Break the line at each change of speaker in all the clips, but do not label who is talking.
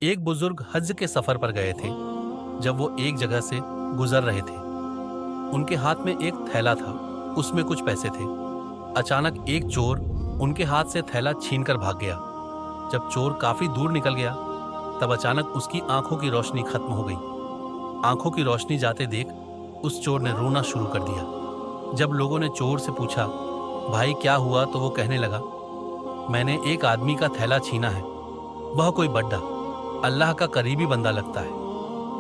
ایک بزرگ حج کے سفر پر گئے تھے۔ جب وہ ایک جگہ سے گزر رہے تھے، ان کے ہاتھ میں ایک تھیلا تھا، اس میں کچھ پیسے تھے۔ اچانک ایک چور ان کے ہاتھ سے تھیلا چھین کر بھاگ گیا۔ جب چور کافی دور نکل گیا تب اچانک اس کی آنکھوں کی روشنی ختم ہو گئی۔ آنکھوں کی روشنی جاتے دیکھ اس چور نے رونا شروع کر دیا۔ جب لوگوں نے چور سے پوچھا، بھائی کیا ہوا، تو وہ کہنے لگا، میں نے ایک آدمی کا تھیلا چھینا ہے، وہ کوئی بڑا اللہ کا قریبی بندہ لگتا ہے۔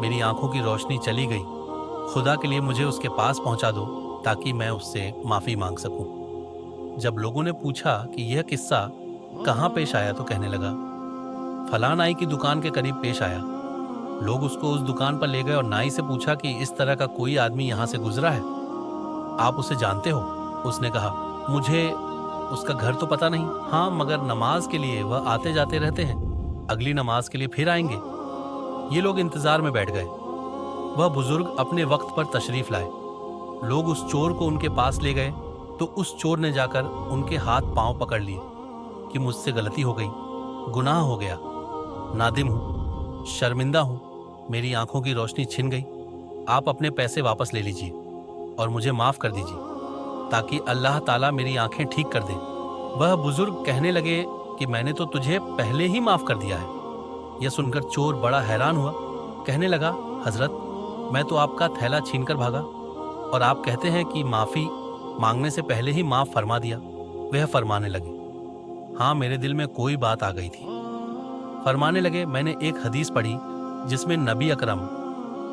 میری آنکھوں کی روشنی چلی گئی، خدا کے لیے مجھے اس کے پاس پہنچا دو تاکہ میں اس سے معافی مانگ سکوں۔ جب لوگوں نے پوچھا کہ یہ قصہ کہاں پیش آیا تو کہنے لگا، فلاں نائی کی دکان کے قریب پیش آیا۔ لوگ اس کو اس دکان پر لے گئے اور نائی سے پوچھا کہ اس طرح کا کوئی آدمی یہاں سے گزرا ہے، آپ اسے جانتے ہو؟ اس نے کہا، مجھے اس کا گھر تو پتہ نہیں، ہاں مگر نماز کے لیے وہ آتے جاتے رہتے ہیں، اگلی نماز کے لیے پھر آئیں گے۔ یہ لوگ انتظار میں بیٹھ گئے۔ وہ بزرگ اپنے وقت پر تشریف لائے۔ لوگ اس چور کو ان کے پاس لے گئے تو اس چور نے جا کر ان کے ہاتھ پاؤں پکڑ لیے کہ مجھ سے غلطی ہو گئی، گناہ ہو گیا، نادم ہوں، شرمندہ ہوں، میری آنکھوں کی روشنی چھن گئی، آپ اپنے پیسے واپس لے لیجیے اور مجھے معاف کر دیجیے تاکہ اللہ تعالیٰ میری آنکھیں ٹھیک کر دیں۔ وہ بزرگ کہنے لگے کہ میں نے تو تجھے پہلے ہی معاف کر دیا ہے۔ یہ سن کر چور بڑا حیران ہوا، کہنے لگا، حضرت میں تو آپ کا تھیلا چھین کر بھاگا اور آپ کہتے ہیں کہ معافی مانگنے سے پہلے ہی معاف فرما دیا۔ وہ فرمانے لگے، ہاں میرے دل میں کوئی بات آ گئی تھی۔ فرمانے لگے، میں نے ایک حدیث پڑھی جس میں نبی اکرم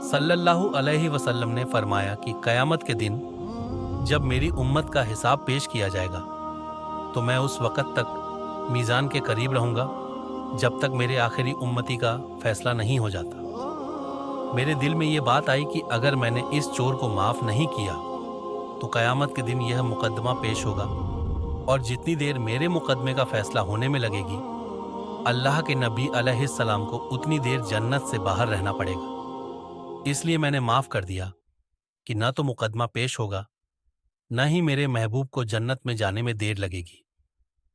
صلی اللہ علیہ وسلم نے فرمایا کہ قیامت کے دن جب میری امت کا حساب پیش کیا جائے گا تو میں اس وقت تک میزان کے قریب رہوں گا جب تک میرے آخری امتی کا فیصلہ نہیں ہو جاتا۔ میرے دل میں یہ بات آئی کہ اگر میں نے اس چور کو معاف نہیں کیا تو قیامت کے دن یہ مقدمہ پیش ہوگا اور جتنی دیر میرے مقدمے کا فیصلہ ہونے میں لگے گی، اللہ کے نبی علیہ السلام کو اتنی دیر جنت سے باہر رہنا پڑے گا۔ اس لیے میں نے معاف کر دیا کہ نہ تو مقدمہ پیش ہوگا، نہ ہی میرے محبوب کو جنت میں جانے میں دیر لگے گی۔